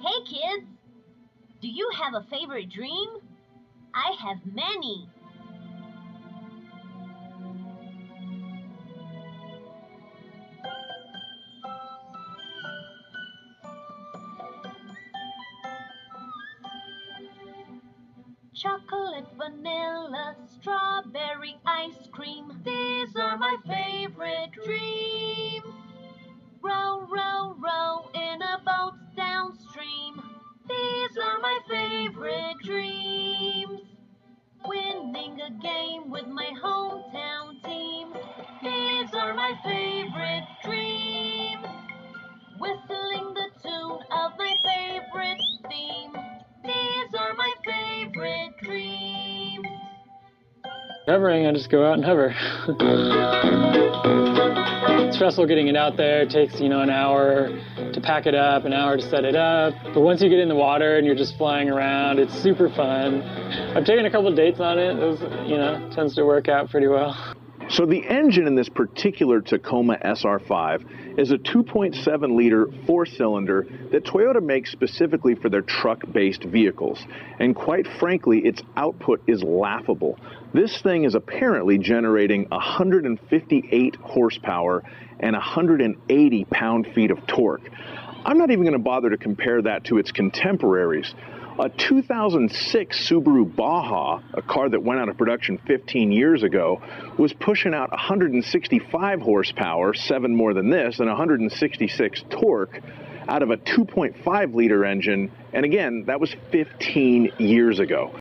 Hey kids! Do you have a favorite dream? I have many. Chocolate, vanilla, strawberry ice cream. These are my favorite dreams. Row, row, row in a boat downstream. These are my favorite dreams. Winning a game with my hometown team. These are my favorite dreams. Whistling the tune of my favorite theme. These are my favorite dreams. Hovering, I just go out and hover. It's stressful getting it out there. It takes, an hour to pack it up, an hour to set it up. But once you get in the water and you're just flying around, it's super fun. I've taken a couple of dates on it. It tends to work out pretty well. So the engine in this particular Tacoma SR5 is a 2.7-liter four-cylinder that Toyota makes specifically for their truck-based vehicles. And quite frankly, its output is laughable. This thing is apparently generating 158 horsepower and 180 pound-feet of torque. I'm not even going to bother to compare that to its contemporaries. A 2006 Subaru Baja, a car that went out of production 15 years ago, was pushing out 165 horsepower, 7 more than this, and 166 torque out of a 2.5-liter engine. And again, that was 15 years ago.